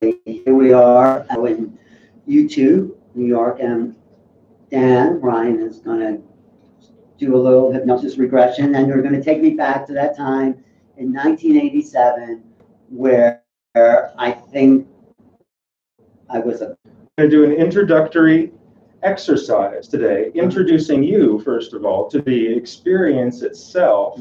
Here we are in YouTube, New York, and Ryan is going to do a little hypnosis regression, and you're going to take me back to that time in 1987 where I think I was I'm going to do an introductory exercise today, introducing you, first of all, to the experience itself,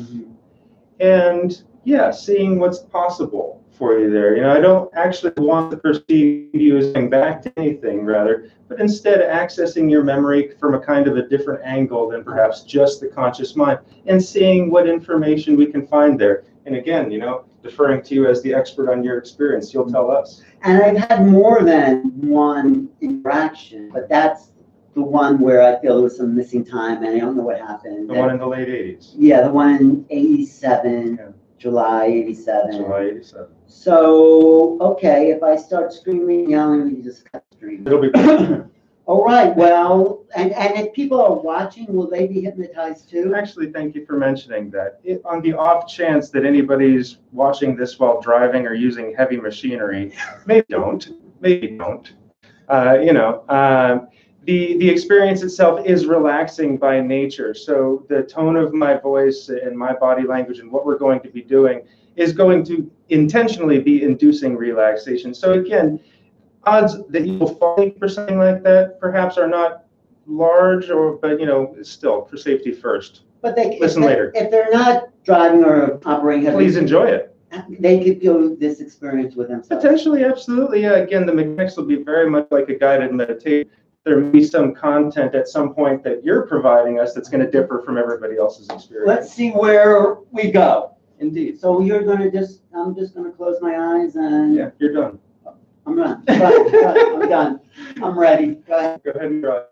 and yeah, seeing what's possible for you there. You know, I don't actually want to perceive you as going back to anything, rather, but instead accessing your memory from a kind of a different angle than perhaps just the conscious mind, and seeing what information we can find there. And again, you know, deferring to you as the expert on your experience, you'll tell us. And I've had more than one interaction, but that's the one where I feel there was some missing time, and I don't know what happened. The one in the late 80s. Yeah, the one in 87, yeah. July 87. July 87. So, okay, if I start screaming, yelling, you just cut the stream. It'll be all right, well, and if people are watching, will they be hypnotized too? Actually, thank you for mentioning that. On the off chance that anybody's watching this while driving or using heavy machinery, maybe don't. The experience itself is relaxing by nature. So the tone of my voice and my body language and what we're going to be doing is going to intentionally be inducing relaxation. So again, odds that you will fall for something like that perhaps are not large, but you know, still for safety first. But they listen later. If they're not driving or operating heavy, please enjoy it. They could do this experience with themselves. Potentially, absolutely. Yeah. Again, the mechanics will be very much like a guided meditation. There may be some content at some point that you're providing us that's going to differ from everybody else's experience. Let's see where we go. Indeed. So you're going to I'm just going to close my eyes and... Yeah, you're done. I'm done. I'm done. I'm ready. Go ahead. Go ahead and try.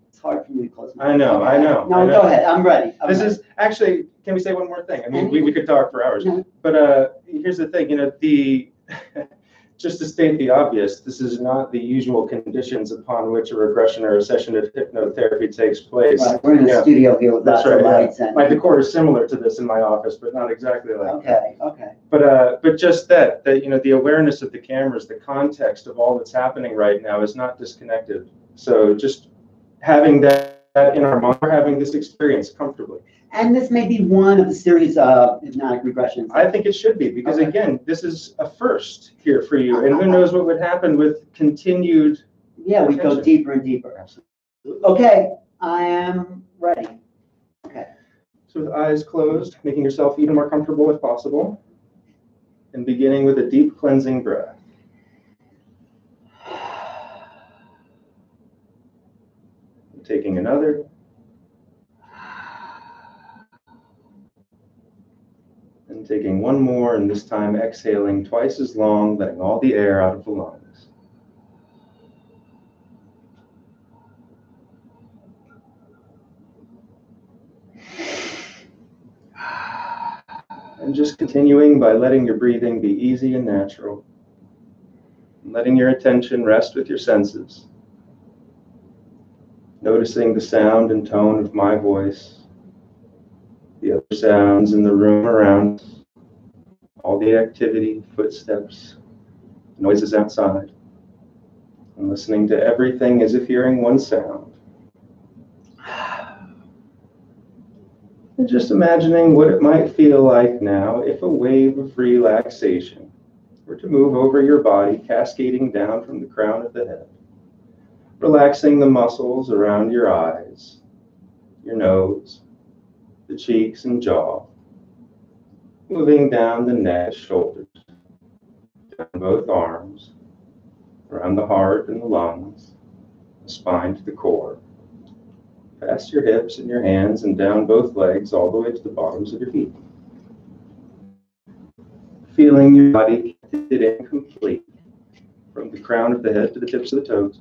It's hard for me to close my eyes. I know. No, go ahead. I'm ready. This is actually, can we say one more thing? I mean, we could talk for hours. No. But here's the thing, you know, just to state the obvious, this is not the usual conditions upon which a regression or a session of hypnotherapy takes place. Right. We're in a studio here with lots of lights. Yeah. My decor is similar to this in my office, but not exactly like that. Okay. But just that you know, the awareness of the cameras, the context of all that's happening right now is not disconnected. So just having that in our mind, we're having this experience comfortably. And this may be one of the series of hypnotic regressions. I think it should be, because again, this is a first here for you, and who knows what would happen with continued. Yeah, we go deeper and deeper. Absolutely. Okay, I am ready. Okay. So with eyes closed, making yourself even more comfortable if possible, and beginning with a deep cleansing breath. And taking another. And taking one more, and this time exhaling twice as long, letting all the air out of the lungs. And just continuing by letting your breathing be easy and natural. And letting your attention rest with your senses. Noticing the sound and tone of my voice. The other sounds in the room around us, all the activity, footsteps, noises outside, and listening to everything as if hearing one sound. And just imagining what it might feel like now if a wave of relaxation were to move over your body, cascading down from the crown of the head, relaxing the muscles around your eyes, your nose, the cheeks and jaw, moving down the neck, shoulders, down both arms, around the heart and the lungs, the spine to the core, past your hips and your hands and down both legs all the way to the bottoms of your feet. Feeling your body connected and complete from the crown of the head to the tips of the toes.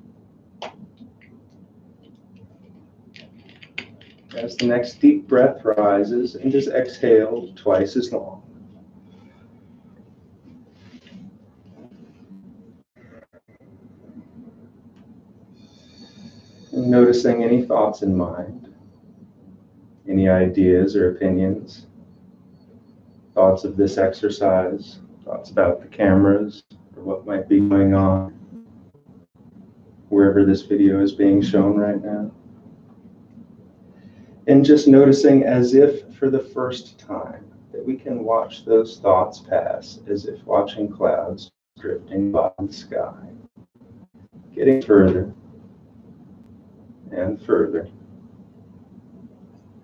As the next deep breath rises and is exhaled twice as long. And noticing any thoughts in mind, any ideas or opinions, thoughts of this exercise, thoughts about the cameras, or what might be going on wherever this video is being shown right now. And just noticing as if for the first time that we can watch those thoughts pass as if watching clouds drifting by the sky, getting further and further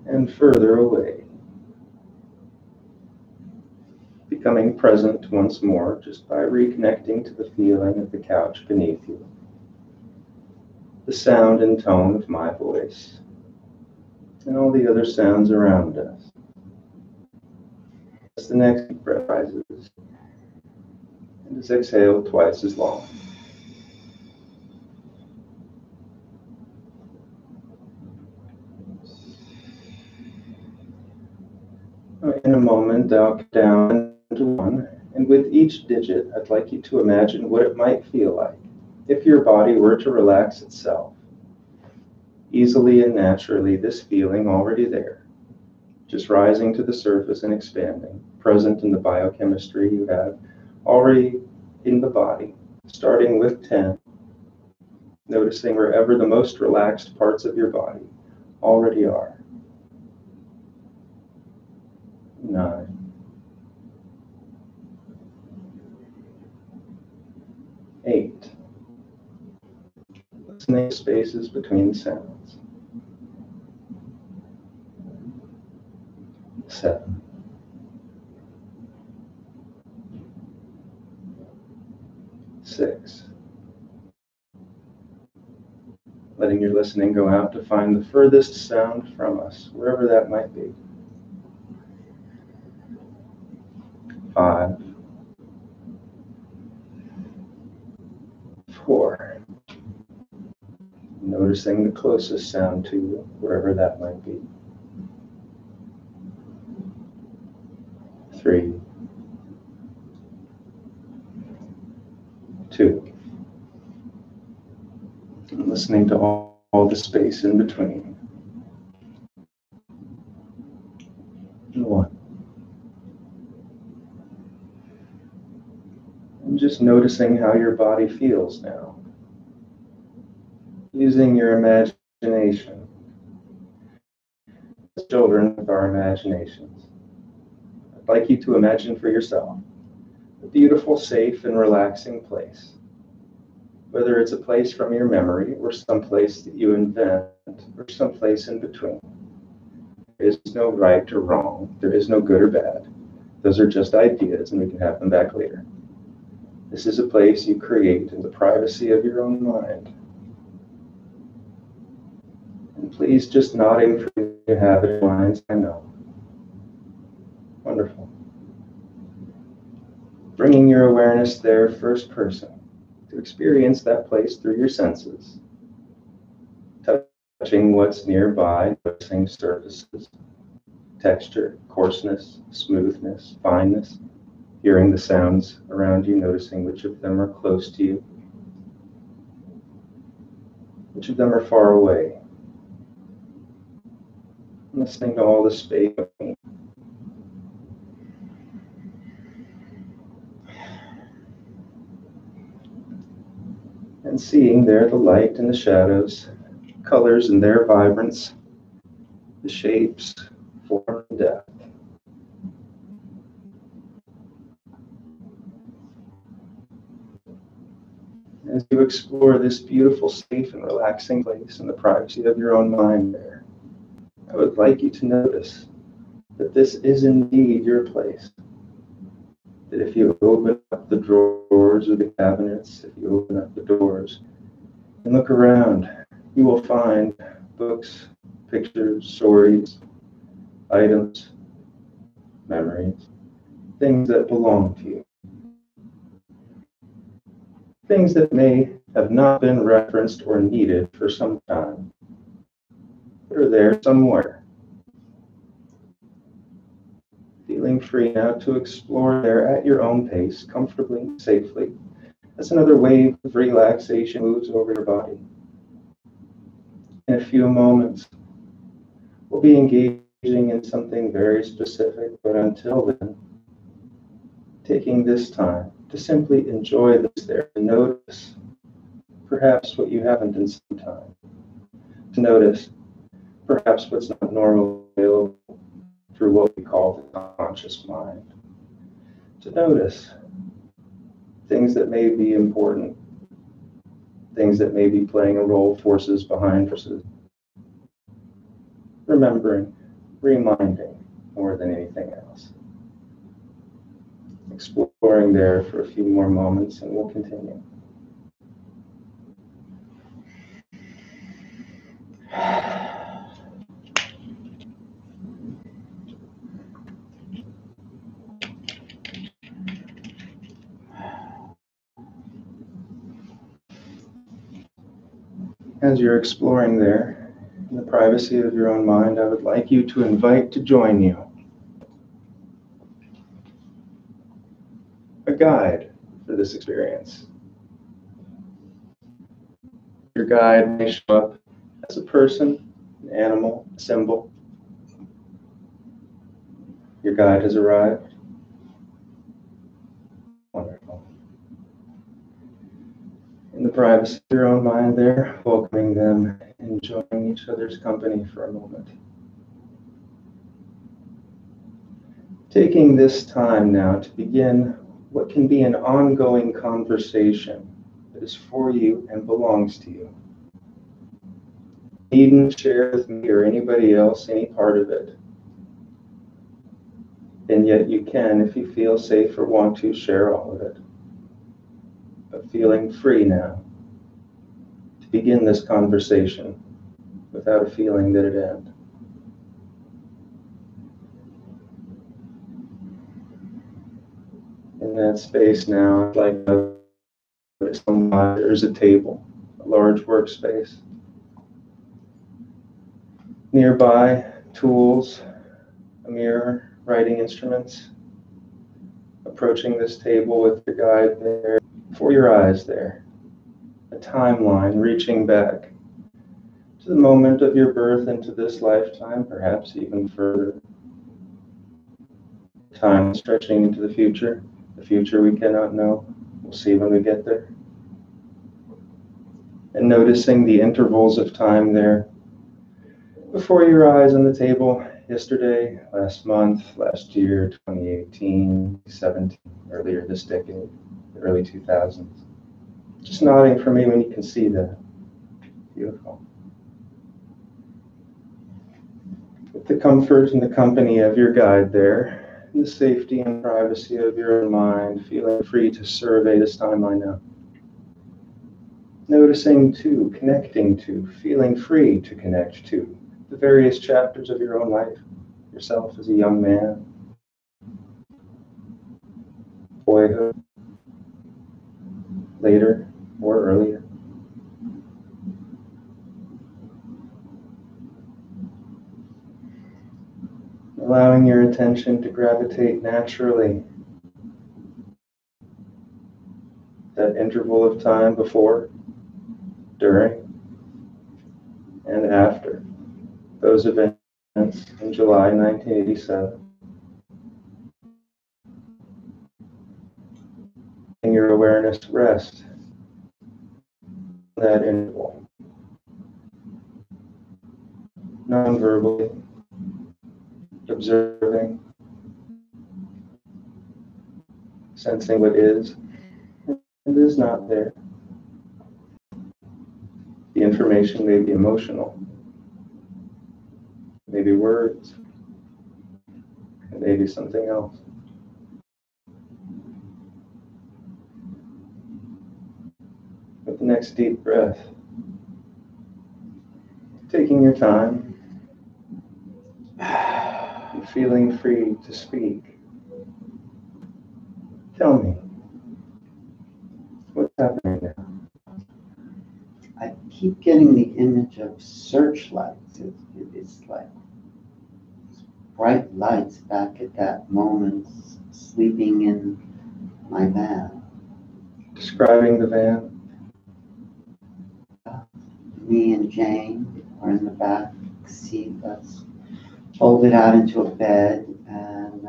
and further away, becoming present once more just by reconnecting to the feeling of the couch beneath you, the sound and tone of my voice, and all the other sounds around us. As the next deep breath rises, and is exhaled twice as long. In a moment, I'll count down to 1, and with each digit, I'd like you to imagine what it might feel like if your body were to relax itself. Easily and naturally, this feeling already there, just rising to the surface and expanding, present in the biochemistry you have already in the body, starting with 10, noticing wherever the most relaxed parts of your body already are. 9, 8, listening to spaces between sounds. 7, 6, letting your listening go out to find the furthest sound from us, wherever that might be. 5, 4, noticing the closest sound to you, wherever that might be. 3, 2, and listening to all the space in between. And 1. And just noticing how your body feels now. Using your imagination. As children with our imaginations, I'd like you to imagine for yourself a beautiful, safe, and relaxing place. Whether it's a place from your memory or some place that you invent or some place in between. There is no right or wrong. There is no good or bad. Those are just ideas and we can have them back later. This is a place you create in the privacy of your own mind. And please, just nodding for your habit lines, I know. Wonderful. Bringing your awareness there first person to experience that place through your senses. Touching what's nearby, noticing surfaces, texture, coarseness, smoothness, fineness. Hearing the sounds around you, noticing which of them are close to you, which of them are far away. Listening to all the space between. And seeing there the light and the shadows, colors and their vibrance, the shapes, form and depth. As you explore this beautiful, safe, and relaxing place in the privacy of your own mind there, I would like you to notice that this is indeed your place. That if you open up the drawers or the cabinets, if you open up the doors and look around, you will find books, pictures, stories, items, memories, things that belong to you. Things that may have not been referenced or needed for some time, but are there somewhere. Feeling free now to explore there at your own pace, comfortably, safely, as another wave of relaxation moves over your body. In a few moments, we'll be engaging in something very specific, but until then, taking this time to simply enjoy this there, to notice perhaps what you haven't in some time, to notice perhaps what's not normally available through what we call the conscious mind, to notice things that may be important, things that may be playing a role, forces behind forces, remembering, reminding more than anything else. Exploring there for a few more moments and we'll continue. As you're exploring there, in the privacy of your own mind, I would like you to invite to join you a guide for this experience. Your guide may show up as a person, an animal, a symbol. Your guide has arrived. Wonderful. In the privacy of your own mind there, welcoming them, enjoying each other's company for a moment. Taking this time now to begin what can be an ongoing conversation that is for you and belongs to you. You needn't share with me or anybody else any part of it. And yet you can, if you feel safe or want to, share all of it. But feeling free now to begin this conversation without a feeling that it ends. In that space now, I'd like to notice there's a table, a large workspace. Nearby, tools, a mirror, writing instruments. Approaching this table with your guide there, before your eyes there. A timeline reaching back to the moment of your birth into this lifetime, perhaps even further. Time stretching into the future we cannot know. We'll see when we get there. And noticing the intervals of time there before your eyes on the table, yesterday, last month, last year, 2018, 17, earlier this decade, the early 2000s. Just nodding for me when you can see that. Beautiful. With the comfort and the company of your guide there, in the safety and privacy of your own mind, feeling free to survey this timeline now. Noticing to, connecting to, feeling free to connect to the various chapters of your own life, yourself as a young man, boyhood, later or earlier. Allowing your attention to gravitate naturally. That interval of time before, during, and after those events in July 1987. And your awareness rest in that interval. Non-verbally, observing, sensing what is and is not there. The information may be emotional, maybe words, and maybe something else. With the next deep breath, taking your time, and feeling free to speak. Tell me, what's happening now? I keep getting the image of searchlights. It's like bright lights back at that moment, sleeping in my van. Describing the van. Me and Jane are in the back seat. That's folded out into a bed and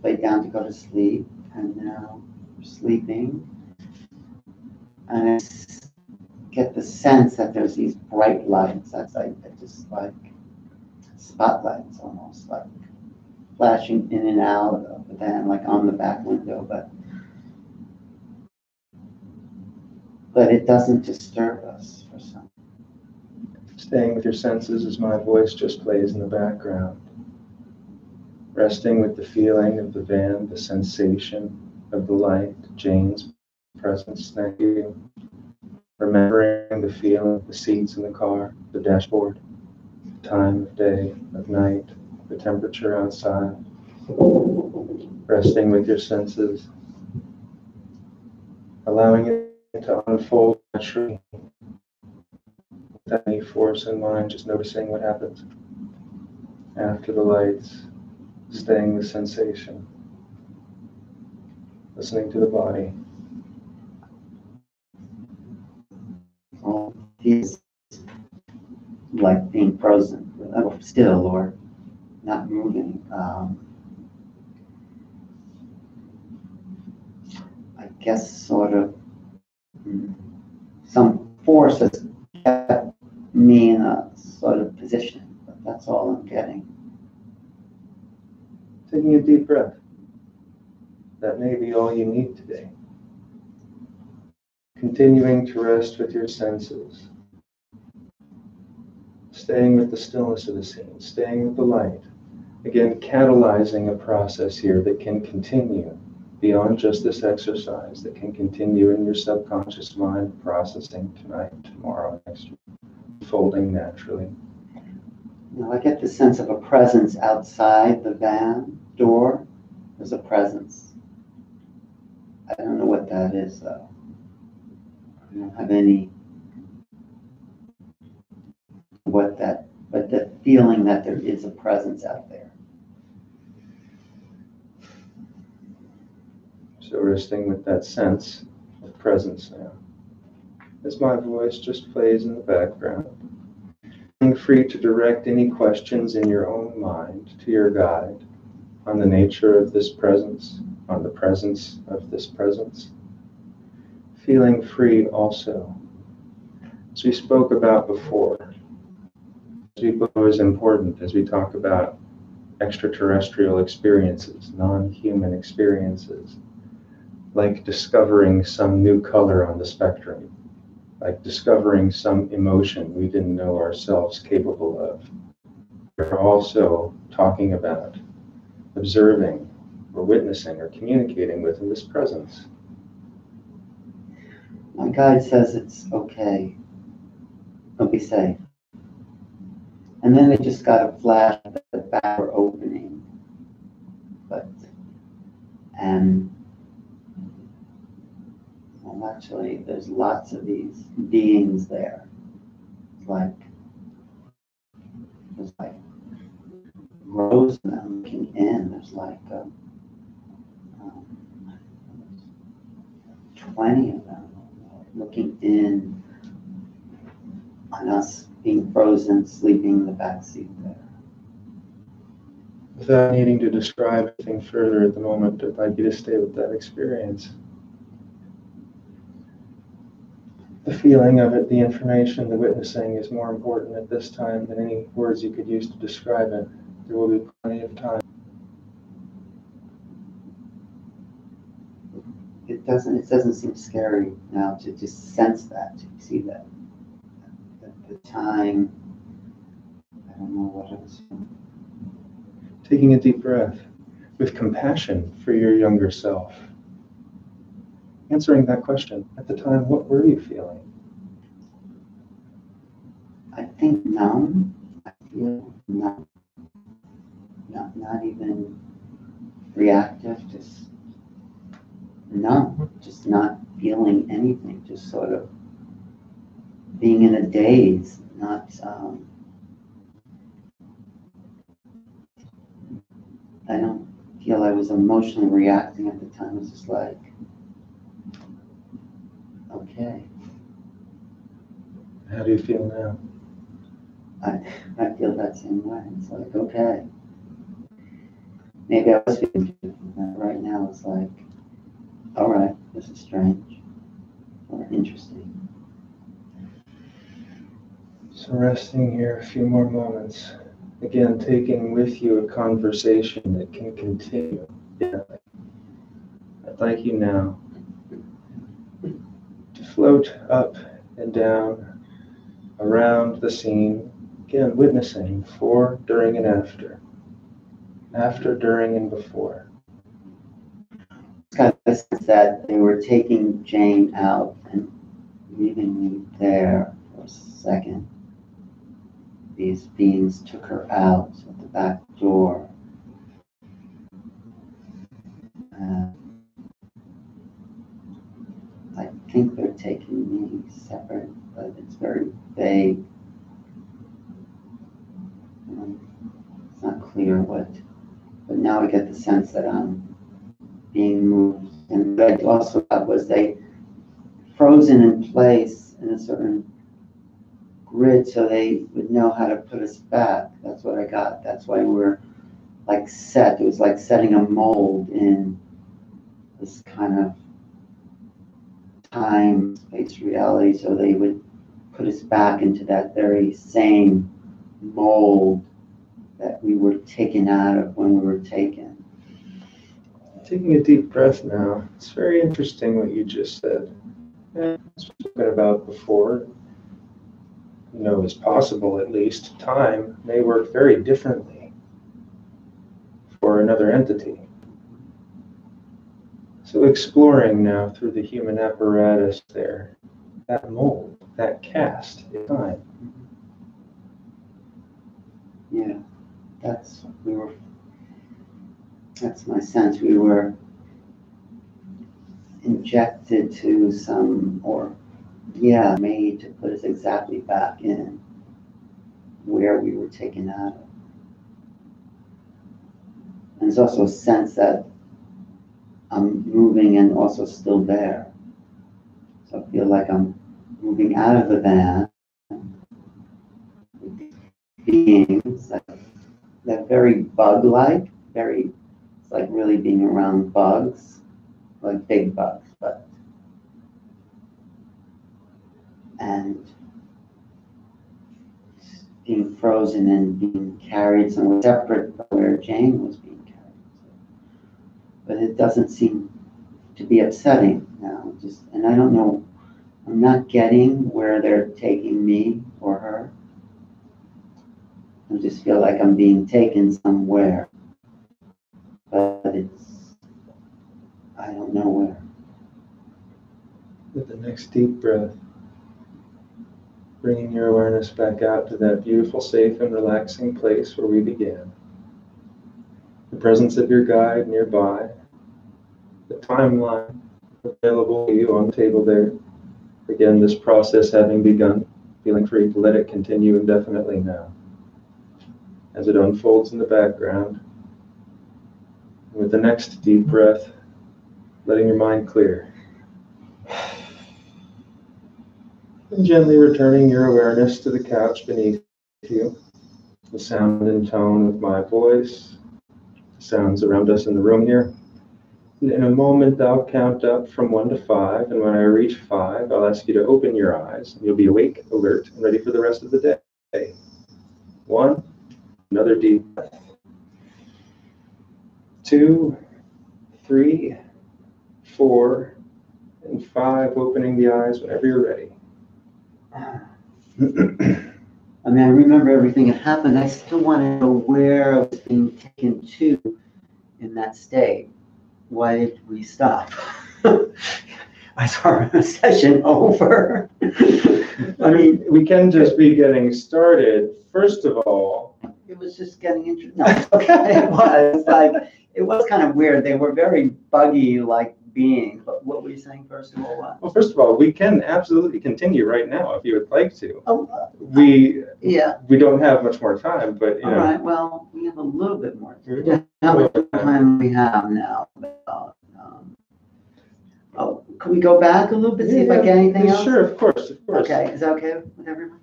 laid down to go to sleep. and now we're sleeping. And I get the sense that there's these bright lights. That's like, just like spotlights almost, like flashing in and out of the van, like on the back window, but it doesn't disturb us for some. Staying with your senses as my voice just plays in the background. Resting with the feeling of the van, the sensation of the light, Jane's presence next to you. Remembering the feeling of the seats in the car, the dashboard, the time of day, of night, the temperature outside. Resting with your senses, allowing it to unfold naturally without any force in mind, just noticing what happens after the lights, staying with sensation, listening to the body. All feels like being frozen, still, or not moving. I guess sort of some force has kept me in a sort of position, but that's all I'm getting. Taking a deep breath. That may be all you need today. Continuing to rest with your senses. Staying with the stillness of the scene, staying with the light. Again, catalyzing a process here that can continue beyond just this exercise, that can continue in your subconscious mind, processing tonight, tomorrow, next week, unfolding naturally. Now I get the sense of a presence outside the van door. There's a presence. I don't know what that is, though. I don't have any but the feeling that there is a presence out there. So resting with that sense of presence now. As my voice just plays in the background, being free to direct any questions in your own mind to your guide on the nature of this presence, on the presence of this presence. Feeling free also, as we spoke about before, as we know is important as we talk about extraterrestrial experiences, non-human experiences, like discovering some new color on the spectrum, like discovering some emotion we didn't know ourselves capable of. We're also talking about observing or witnessing or communicating with in this presence. My guide says it's okay. Don't be safe. And then they just got a flash of the back door opening. And well, actually, there's lots of these beings there. There's like rows of them looking in. There's like 20 of them looking in on us being frozen, sleeping in the back seat there. Without needing to describe anything further at the moment, I'd like you to stay with that experience. The feeling of it, the information, the witnessing is more important at this time than any words you could use to describe it. There will be plenty of time. It doesn't seem scary now to just sense that, to see that. At the time, I don't know what it was. Taking a deep breath with compassion for your younger self. Answering that question, at the time, what were you feeling? I think numb. I feel numb. Not even reactive, just numb. Just not feeling anything, just sort of being in a daze, not I don't feel I was emotionally reacting at the time. It was just like, okay. How do you feel now? I feel that same way. It's like, okay. Maybe I was feeling different. Right now it's like, All right, this is strange or interesting. So resting here a few more moments. Again, taking with you a conversation that can continue. Yeah. I'd like you now to float up and down around the scene, again, witnessing before, during, and after. After, during, and before. It's kind of a sense that they were taking Jane out and leaving me there for a second. These beings took her out at the back door. I think they're taking me separate, but it's very vague. It's not clear what, but now I get the sense that I'm being moved. And what I also got was they frozen in place in a certain grid so they would know how to put us back. That's what I got. That's why we're like set. It was like setting a mold in this kind of time, space reality, so they would put us back into that very same mold that we were taken out of when we were taken. Taking a deep breath now. It's very interesting what you just said. I've spoken about before. You know, is possible at least. Time may work very differently for another entity. So exploring now through the human apparatus there, that mold, that cast in time. Yeah, that's my sense. We were injected to made to put us exactly back in where we were taken out of. And there's also a sense that I'm moving and also still there. So I feel like I'm moving out of the van. Beings that very bug-like, it's like really being around bugs, like big bugs, and being frozen and being carried somewhere separate from where Jane was being carried. But it doesn't seem to be upsetting now. And I don't know, I'm not getting where they're taking me or her. I just feel like I'm being taken somewhere, but I don't know where. With the next deep breath, bringing your awareness back out to that beautiful, safe, and relaxing place where we began. The presence of your guide nearby, the timeline available to you on the table there. Again, this process having begun, feeling free to let it continue indefinitely now. As it unfolds in the background, with the next deep breath, letting your mind clear. And gently returning your awareness to the couch beneath you, the sound and tone of my voice, the sounds around us in the room here. And in a moment, I'll count up from 1 to 5, and when I reach 5, I'll ask you to open your eyes, and you'll be awake, alert, and ready for the rest of the day. 1, another deep breath. 2, 3, 4, and 5, opening the eyes whenever you're ready. I mean, I remember everything that happened. I still want to know where I was being taken to in that state. Why did we stop? Is our session over? I mean, we can just be getting started. First of all, it was just getting interesting. No, okay, it was kind of weird. They were very buggy, like beings. But what were you saying first of all? Well, first of all, we can absolutely continue right now if you would like to. We don't have much more time, but all right. Well, we have a little bit more time. How much time we have now? Can we go back a little bit, see if I get anything else? Sure, of course. Okay, is that okay with everyone?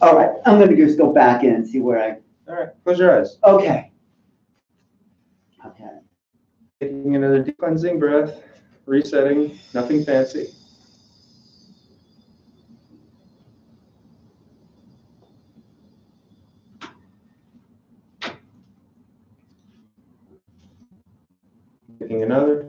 All right, I'm going to just go back in and see where I... All right, close your eyes. Okay. Taking another deep cleansing breath. resetting, nothing fancy. Taking another.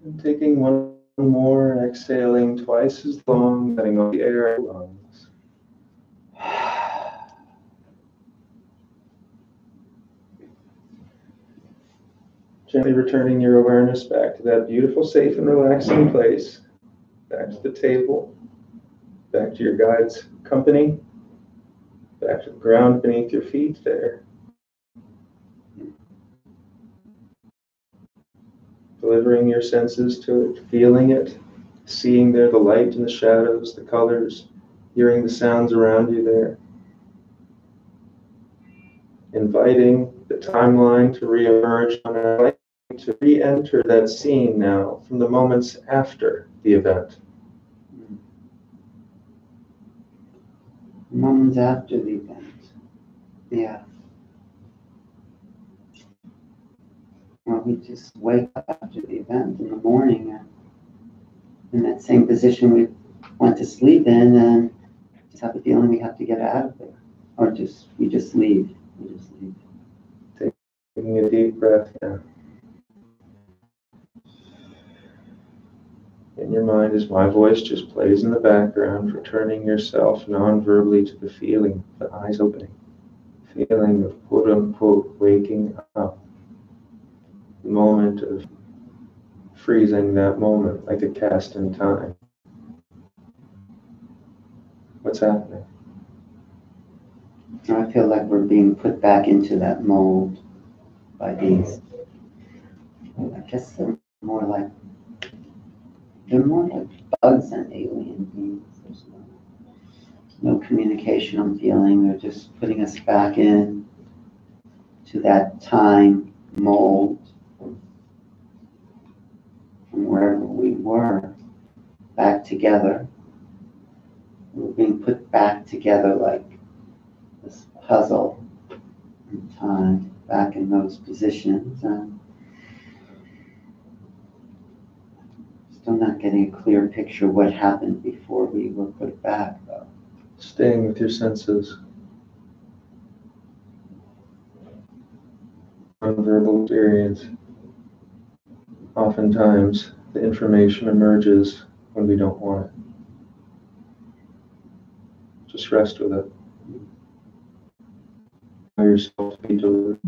And taking one more, exhaling twice as long, letting all the air out of the lungs. Gently returning your awareness back to that beautiful, safe, and relaxing place, back to the table, back to your guide's company, back to the ground beneath your feet there. Delivering your senses to it, feeling it, seeing there the light and the shadows, the colors, hearing the sounds around you there. Inviting the timeline to reemerge on a light, to re-enter that scene now from the moments after the event. Moments after the event. Yeah. Well, we just wake up after the event in the morning and in that same position we went to sleep in, and just have the feeling we have to get out of there. Or we just leave. We just leave. Taking a deep breath now. In your mind, as my voice just plays in the background, returning yourself non-verbally to the feeling, the eyes opening, feeling of quote-unquote waking up, the moment of freezing that moment like a cast in time. What's happening? I feel like we're being put back into that mold by these. I guess they're more like bugs than alien beings. There's no communication I'm feeling. They're just putting us back in to that time mold from wherever we were, back together. We're being put back together like this puzzle in time, back in those positions. And still not getting a clear picture of what happened before we were put back, though. Staying with your senses. Nonverbal experience. Oftentimes, the information emerges when we don't want it. Just rest with it. Allow yourself to be delivered.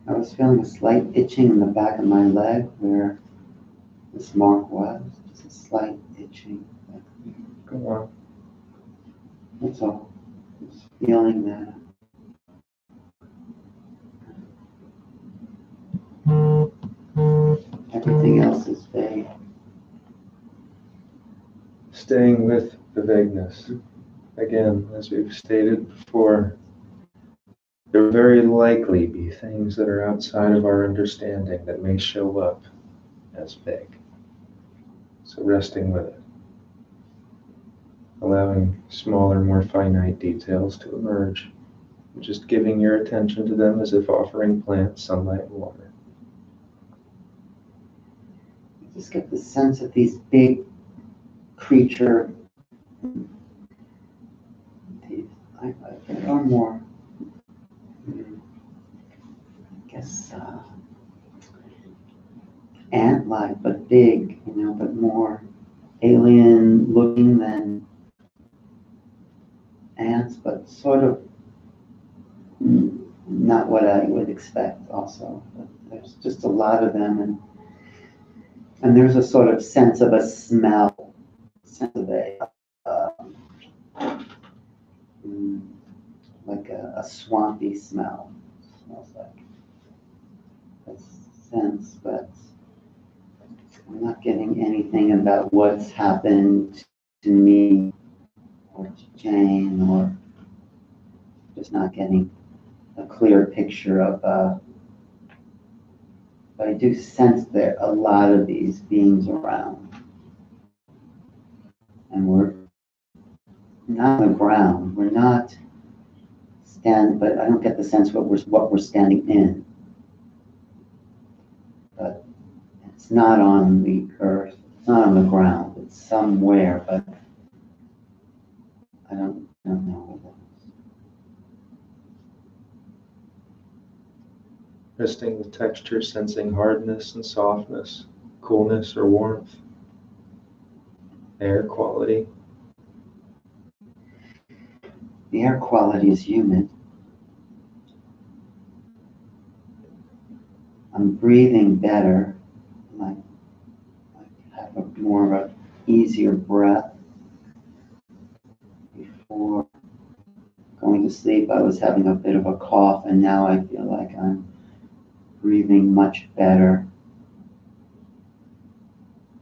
I was feeling a slight itching in the back of my leg where this mark was. Just a slight itching. Go on. That's all. Just feeling that. Everything else is vague. Staying with the vagueness. Again, as we've stated before, there will very likely be things that are outside of our understanding that may show up as vague. So resting with it. Allowing smaller, more finite details to emerge. Just giving your attention to them as if offering plants sunlight and water. I just get the sense of these big creature. There are more, I guess, ant-like, but big, but more alien-looking than ants, but sort of not what I would expect also. But there's just a lot of them, and there's a sort of sense of a smell, sense of like a swampy smell. It smells like that sense, but I'm not getting anything about what's happened to me or to Jane, or just not getting a clear picture of, but I do sense there a lot of these beings around. And we're not on the ground, we're not standing, but I don't get the sense what we're standing in. But it's not on the earth, it's not on the ground, it's somewhere, but I don't know what it is. Resting with texture, sensing hardness and softness, coolness or warmth, air quality. The air quality is humid. I'm breathing better. I have more of an easier breath. Before going to sleep, I was having a bit of a cough, and now I feel like I'm breathing much better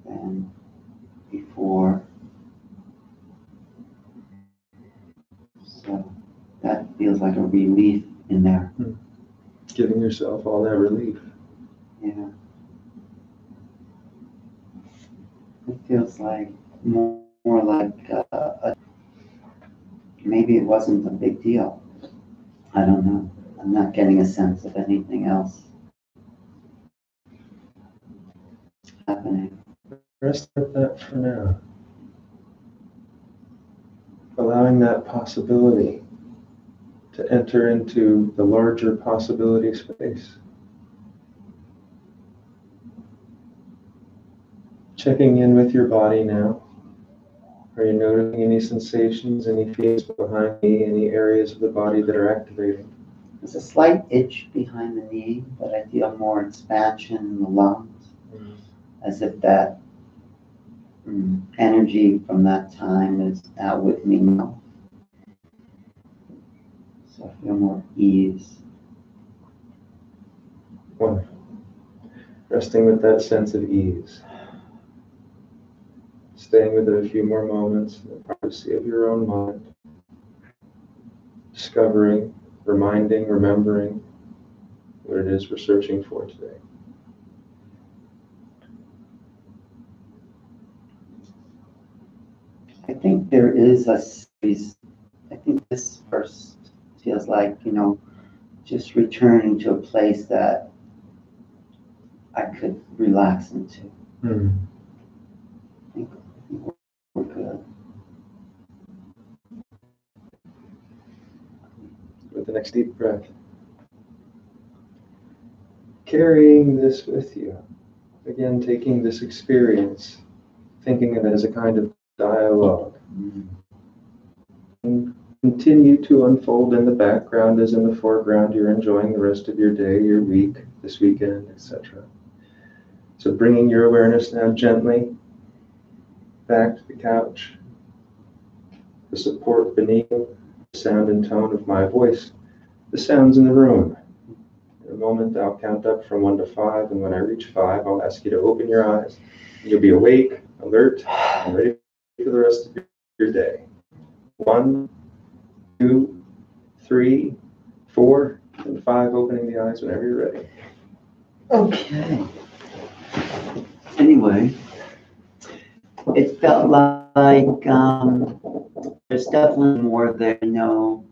than before. So that feels like a relief in there. Giving yourself all that relief. Yeah. It feels like more like maybe it wasn't a big deal. I don't know. I'm not getting a sense of anything else happening. Rest with that for now. Allowing that possibility to enter into the larger possibility space. Checking in with your body now. Are you noticing any sensations, any feelings behind me, any areas of the body that are activating? There's a slight itch behind the knee, but I feel more expansion in the lungs, as if that energy from that time is now with me now. So I feel more ease. Wonderful. Resting with that sense of ease. Staying with it a few more moments in the privacy of your own mind. Discovering, reminding, remembering what it is we're searching for today. I think there is a series. I think this first feels like, just returning to a place that I could relax into. I think we're good. With the next deep breath. Carrying this with you. Again, taking this experience, thinking of it as a kind of dialogue. And continue to unfold in the background as in the foreground. You're enjoying the rest of your day, your week, this weekend, etc. So bringing your awareness now gently back to the couch, the support beneath, the sound and tone of my voice, the sounds in the room. In a moment, I'll count up from 1 to 5, and when I reach 5, I'll ask you to open your eyes. You'll be awake, alert, and ready for the rest of your day. 1, 2, 3, 4, and 5, opening the eyes whenever you're ready. Okay. Anyway, it felt like there's definitely more there, and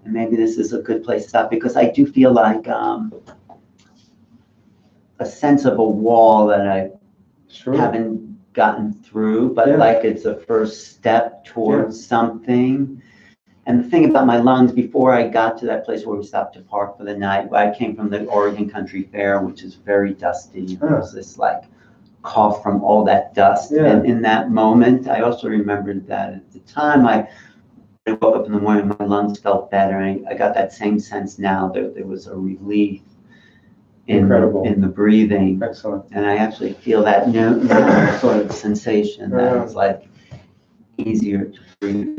maybe this is a good place to stop, because I do feel like a sense of a wall that I haven't gotten through, but like it's a first step towards something. And the thing about my lungs, before I got to that place where we stopped to park for the night, I came from the Oregon Country Fair, which is very dusty. There was this like cough from all that dust. And in that moment, I also remembered that at the time I woke up in the morning, my lungs felt better. And I got that same sense now. There was a relief in the breathing. Excellent. And I actually feel that new sort of sensation that it's like easier to breathe.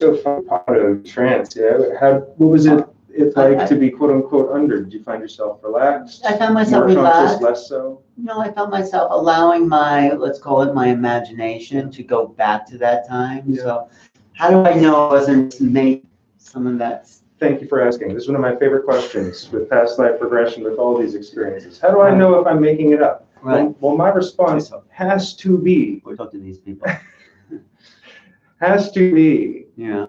So far part of trance, what was it it like to be quote unquote under? Did you find yourself relaxed? I found myself more conscious, relaxed. less so? No, I found myself allowing my, let's call it my imagination, to go back to that time. Yeah. So how do I know I wasn't make some of that? Thank you for asking. This is one of my favorite questions with past life regression, with all these experiences. How do I know if I'm making it up? Right. Well, my response has to be. We'll talk to these people. Has to be. Yeah.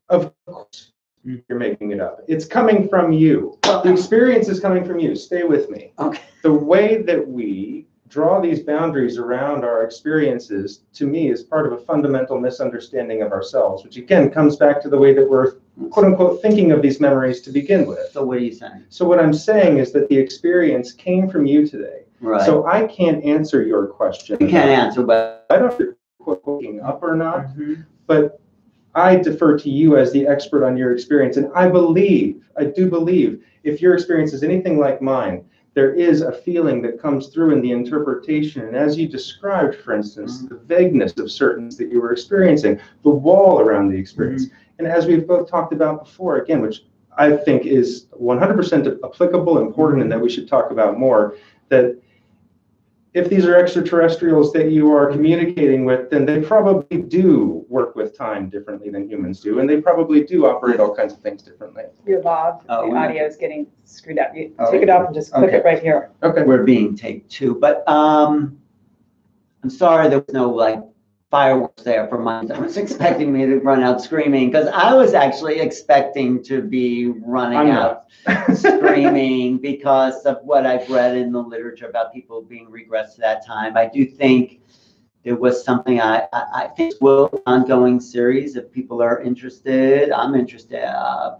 Of course, you're making it up. It's coming from you. The experience is coming from you. Stay with me. Okay. The way that we draw these boundaries around our experiences, to me, is part of a fundamental misunderstanding of ourselves, which again comes back to the way that we're quote unquote thinking of these memories to begin with. So what are you saying? So what I'm saying is that the experience came from you today. Right. So I can't answer your question. You can't answer, but I don't know if you're quote waking up or not, but I defer to you as the expert on your experience. And I do believe, if your experience is anything like mine, there is a feeling that comes through in the interpretation. And as you described, for instance, the vagueness of certain that you were experiencing, the wall around the experience. And as we've both talked about before, again, which I think is 100% applicable, important, and that we should talk about more, that if these are extraterrestrials that you are communicating with, then they probably do work with time differently than humans do, and they probably do operate all kinds of things differently. Your log, the Oh, audio is getting screwed up. You Oh, take it off and just click it right here. Okay. we're being taped too. But I'm sorry there was no like fireworks there for mine. I was expecting me to run out screaming, because I was actually expecting to be running out screaming because of what I've read in the literature about people being regressed to that time. I do think there was something I think will ongoing series if people are interested. I'm interested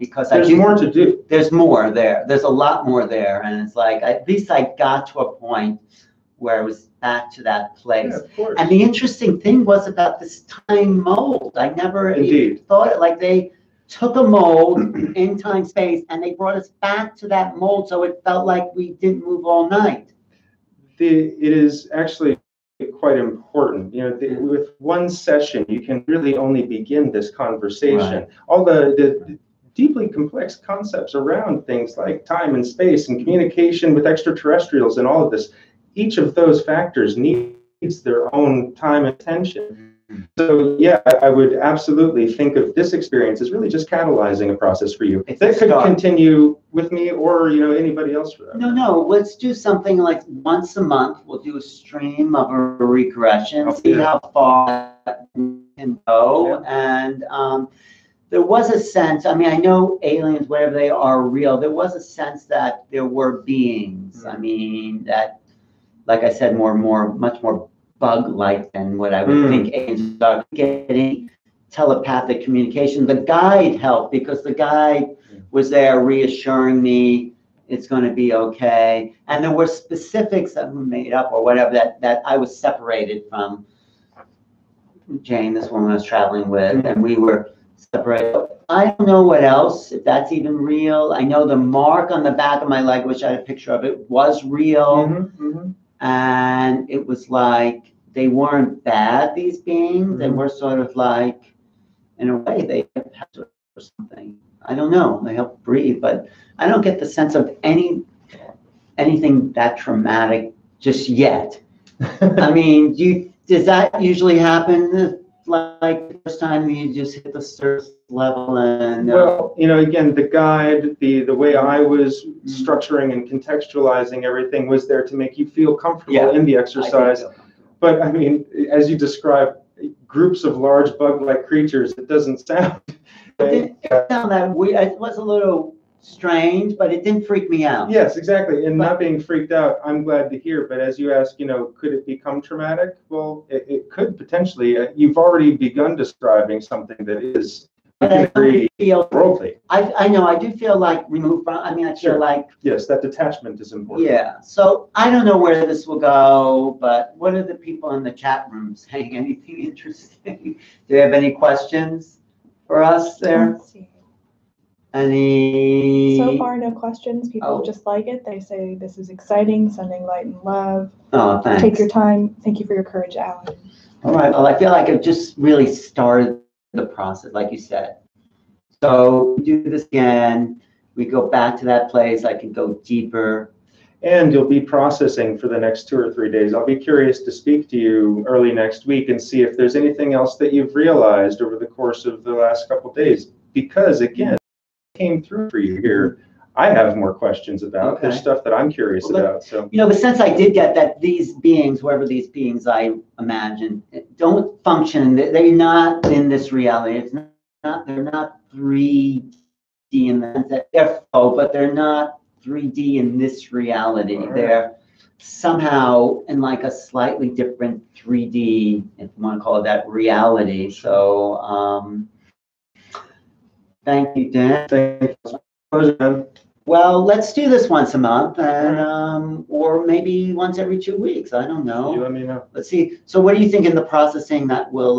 because There's more to do. There's more there. There's a lot more there, and it's like at least I got to a point where I was back to that place. Yeah, of course. And the interesting thing was about this time mold. I never even thought it, like they took a mold in time space and they brought us back to that mold, so it felt like we didn't move all night. It is actually quite important. You know, with one session, you can really only begin this conversation. Right. All the deeply complex concepts around things like time and space and communication with extraterrestrials and all of this, each of those factors needs their own time and attention. So yeah, I would absolutely think of this experience as really just catalyzing a process for you. That could continue with me or anybody else for that. No, let's do something like once a month. We'll do a stream of a regression, see how far we can go. And there was a sense, I mean, I know aliens, whatever they are, real. There was a sense that there were beings. I mean, that, like I said, much more bug-like than what I would think aliens are. Getting telepathic communication. The guide helped because the guide was there reassuring me it's going to be okay. And there were specifics that were made up or whatever that I was separated from Jane, this woman I was traveling with, and we were separated. I don't know what else, if that's even real. I know the mark on the back of my leg, which I had a picture of, it was real. And it was like they weren't bad, these beings. They were sort of like, in a way, they had to or something. I don't know. They help breathe, but I don't get the sense of anything that traumatic just yet. I mean, does that usually happen? Like the first time you just hit the surface level and well, again, the guide, the way I was structuring and contextualizing everything was there to make you feel comfortable in the exercise. But I mean, as you described, groups of large bug-like creatures, it doesn't sound. It sounded that weird. It was a little strange, but it didn't freak me out. Yes, exactly. And not being freaked out, I'm glad to hear. But as you ask, could it become traumatic? Well, it could potentially. You've already begun describing something that is, I can agree, worldly. I know. I do feel like removed from. I mean, I feel like. Yes, that detachment is important. Yeah. So I don't know where this will go, but what are the people in the chat room saying? Anything interesting? Do you have any questions for us there? Let's see. Any? So far, no questions. People just like it. They say this is exciting, sending light and love. Oh, thanks. Take your time. Thank you for your courage, Alan. All right. Well, I feel like I've just really started the process, like you said. So we do this again. we go back to that place, I can go deeper. And you'll be processing for the next 2 or 3 days. I'll be curious to speak to you early next week and see if there's anything else that you've realized over the course of the last couple of days. Because again, it came through for you here. I have more questions about. Okay. There's stuff that I'm curious about. So you know, the sense I did get that these beings, whoever these beings I imagine, don't function. They're not in this reality. It's not. They're not 3D in the sense that they're full, but they're not 3D in this reality. Right. They're somehow in like a slightly different 3D, if you want to call it that, reality. So thank you, Dan. thank you. Well, let's do this once a month, and or maybe once every 2 weeks. I don't know. You let me know. Let's see. So what do you think in the processing that will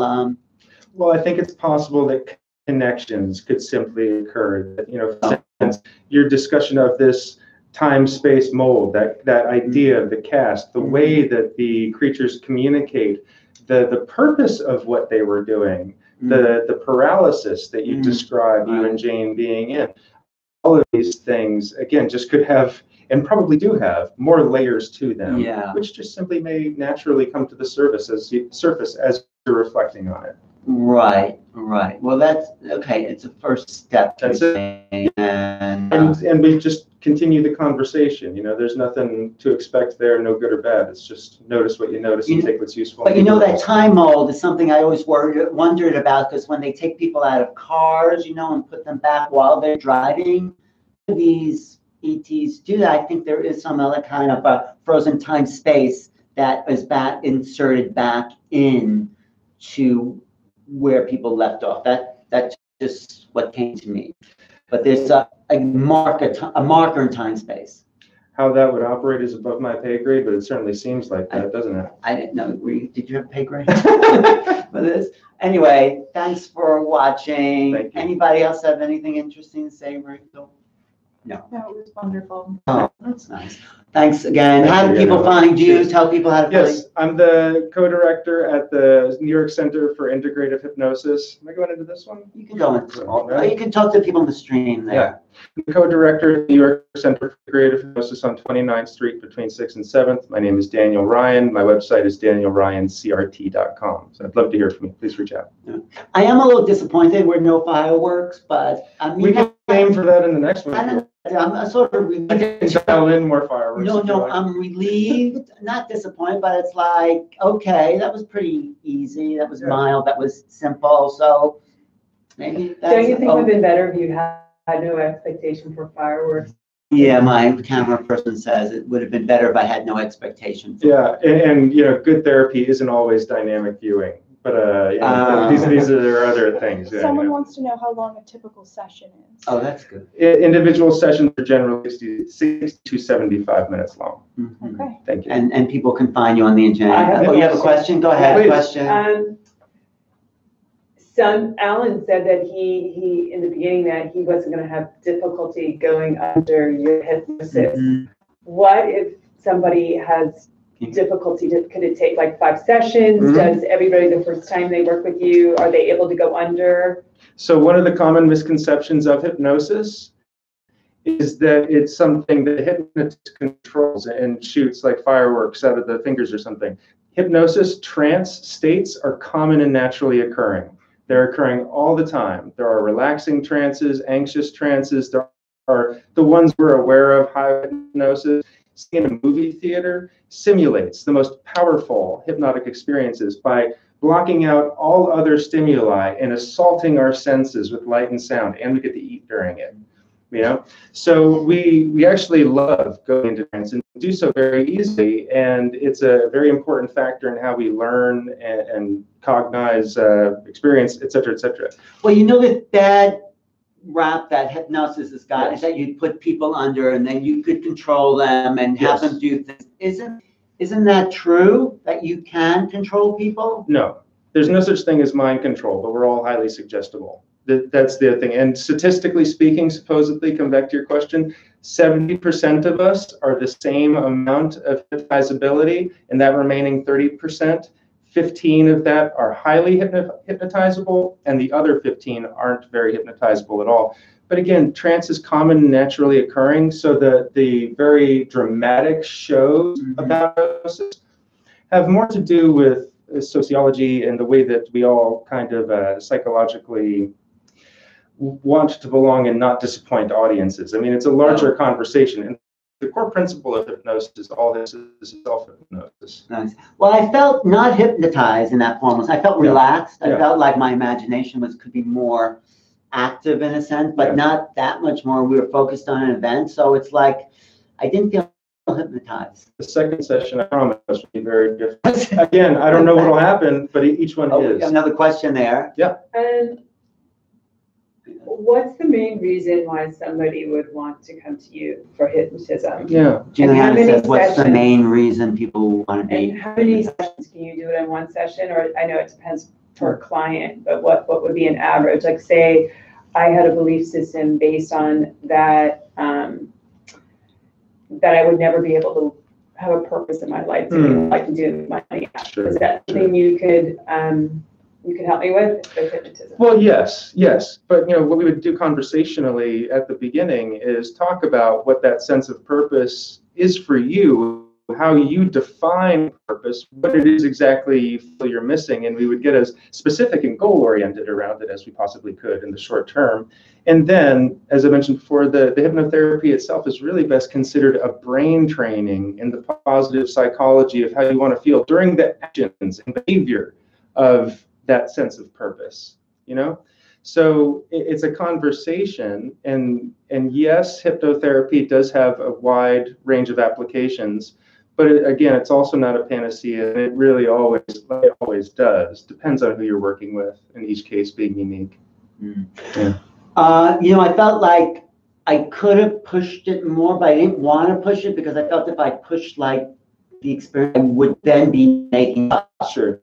Well, I think it's possible that connections could simply occur. You know, for instance, your discussion of this time-space mold, that idea of the cast, the way that the creatures communicate, the purpose of what they were doing, the paralysis that you described, you and Jane being in, all of these things, again, just could have, and probably do have, more layers to them, which just simply may naturally come to the surface as you're reflecting on it. Right. Well, that's okay. It's a first step. That's it. And we just continue the conversation. You know, there's nothing to expect there, no good or bad. It's just notice what you notice and take what's useful. But you know, that time mold is something I always wondered about, because when they take people out of cars, you know, and put them back while they're driving, these ETs do that. I think there is some other kind of a frozen time space that is inserted back in to where people left off. That's just what came to me. But there's a marker in time space. How that would operate is above my pay grade, but it certainly seems like that, doesn't it? I didn't know. Did you have a pay grade for this? Anyway, thanks for watching. Thank you. Anybody else have anything interesting to say, Rachel? No. No, it was wonderful. Oh, that's nice. Thanks again. Thank How do you. people find you? Cheers. Tell people how to find you. Yes, I'm the co-director at the New York Center for Integrative Hypnosis. Am I going into this one? You can go into All right. or you can talk to people in the stream there. Yeah. I'm the co-director at the New York Center for Integrative Hypnosis on 29th Street between 6th and 7th. My name is Daniel Ryan. My website is danielryancrt.com. So I'd love to hear from you. Please reach out. Yeah. I am a little disappointed with no fireworks, but I mean, We can aim for that in the next one. I'm sort of I relieved. can dial in more fireworks. No, if you like. I'm relieved, not disappointed, but it's like, okay, that was pretty easy. That was mild. That was simple. So maybe that's. Don't you think it would have been better if you had no expectation for fireworks? Yeah, my camera person says it would have been better if I had no expectation. Yeah, and you know, good therapy isn't always dynamic viewing, but you know, these are other things. Yeah, Someone you know. wants to know how long a typical session is. Oh, that's good. Individual sessions are generally 60 to 75 minutes long. Mhm. Okay. Thank you. And people can find you on the internet. I have Oh, you have a question? Go ahead. Please. Question. Son Alan said that he in the beginning that he wasn't going to have difficulty going under your hypnosis. Mhm. What if somebody has difficulty? Could it take like 5 sessions? Mhm. Does everybody the first time they work with you, are they able to go under? So one of the common misconceptions of hypnosis is that it's something that hypnotist controls and shoots like fireworks out of the fingers or something. Hypnosis trance states are common and naturally occurring. They're occurring all the time. There are relaxing trances, anxious trances. There are the ones we're aware of, high hypnosis. Seeing a movie theater simulates the most powerful hypnotic experiences by blocking out all other stimuli and assaulting our senses with light and sound, and we get to eat during it. You know, so we actually love going into trance and do so very easily, and it's a very important factor in how we learn and cognize experience, et cetera, et cetera. Well, you know, the bad rap that hypnosis has got is that you put people under and then you could control them and have them do things. Isn't that true, that you can control people? No, there's no such thing as mind control, but we're all highly suggestible. That's the other thing. And statistically speaking, supposedly, come back to your question, 70% of us are the same amount of hypnotizability, and that remaining 30% 15 of that are highly hypnotizable, and the other 15 aren't very hypnotizable at all. But again, trance is common and naturally occurring, so the very dramatic shows about hypnosis have more to do with sociology and the way that we all kind of psychologically want to belong and not disappoint audiences. I mean, it's a larger conversation. And the core principle of hypnosis, all this is self-hypnosis. Nice. Well, I felt not hypnotized in that form. I felt relaxed. I felt like my imagination could be more active in a sense, but not that much more. We were focused on an event, so it's like I didn't feel hypnotized. The second session, I promise, will be very different. Again, I don't know what will happen, but each one is. Another question there. Yeah. And what's the main reason why somebody would want to come to you for hypnotism? Yeah. Juliana says, what's the main reason people want to be? And how many sessions can you do it in one session? Or I know it depends per client, but what would be an average? Like, say I had a belief system based on that that I would never be able to have a purpose in my life to be like to do money. Is that something you could help me with hypnotism? Well, yes. But what we would do conversationally at the beginning is talk about what that sense of purpose is for you, how you define purpose, what it is exactly you feel you're missing, and we would get as specific and goal-oriented around it as we possibly could in the short term. And then, as I mentioned before, the hypnotherapy itself is really best considered a brain training in the positive psychology of how you want to feel during the actions and behavior of that sense of purpose, So it's a conversation, and yes, hypnotherapy does have a wide range of applications, but again, it's also not a panacea, and it really always does. Depends on who you're working with, in each case being unique. Yeah. I felt like I could have pushed it more, but I didn't want to push it because I felt if I pushed the experience, I would then be making up. Sure.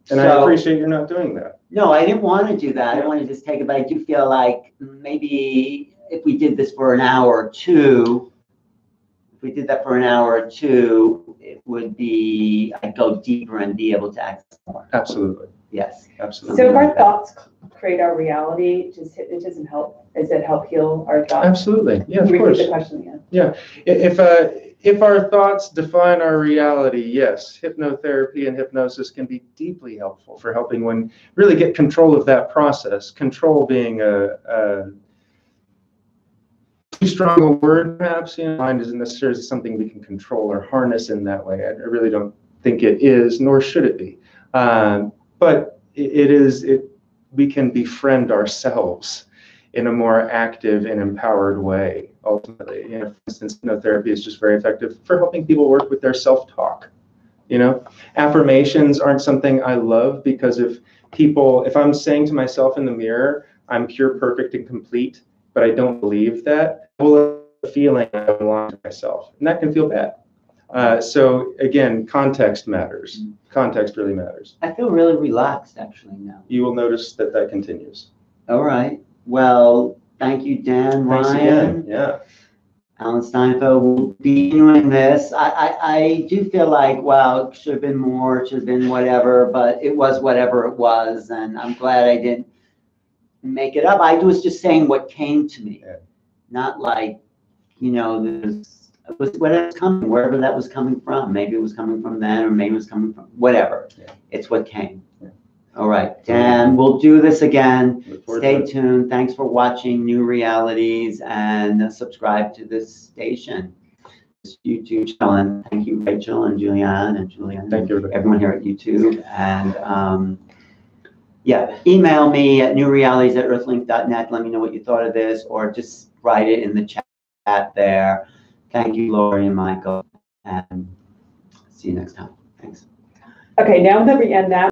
And I appreciate you're not doing that. No, I didn't want to do that. I didn't want to just take it, but I do feel like maybe if we did this for an hour or two, it would be, I'd go deeper and be able to access more. Absolutely. Yes. Absolutely. So if our thoughts create our reality, does hypnotism help? Does it help heal our thoughts? Absolutely. Yeah, of course. Repeat the question again. Yeah. If our thoughts define our reality, yes, hypnotherapy and hypnosis can be deeply helpful for helping one really get control of that process. Control being a too strong a word, perhaps. Mind isn't necessarily something we can control or harness in that way. I really don't think it is, nor should it be. But it is. We can befriend ourselves in a more active and empowered way, ultimately. For instance, hypnotherapy is just very effective for helping people work with their self-talk. Affirmations aren't something I love because if I'm saying to myself in the mirror, I'm pure, perfect, and complete, but I don't believe that, I will have a feeling I'm lying to myself, and that can feel bad. So again, context matters. Context really matters. I feel really relaxed actually now. You will notice that continues. All right. Well, thank you, Dan, Thanks Ryan. again. Yeah. Alan Steinfeld will be doing this. I do feel like, wow, it should have been more, it should have been whatever, but it was whatever it was, and I'm glad I didn't make it up. I was just saying what came to me, not like, it was whatever's coming, wherever that was coming from. Maybe it was coming from then, or maybe it was coming from whatever. Yeah. It's what came. Yeah. All right, Dan, we'll do this again. Stay tuned. Thanks for watching New Realities, and subscribe to this station, this YouTube channel. And thank you, Rachel and Julianne and Julian. Thank you, everyone here at YouTube. And email me at newrealities@earthlink.net. Let me know what you thought of this, or just write it in the chat there. Thank you, Lori and Michael, and see you next time. Thanks. Okay, now that we end that.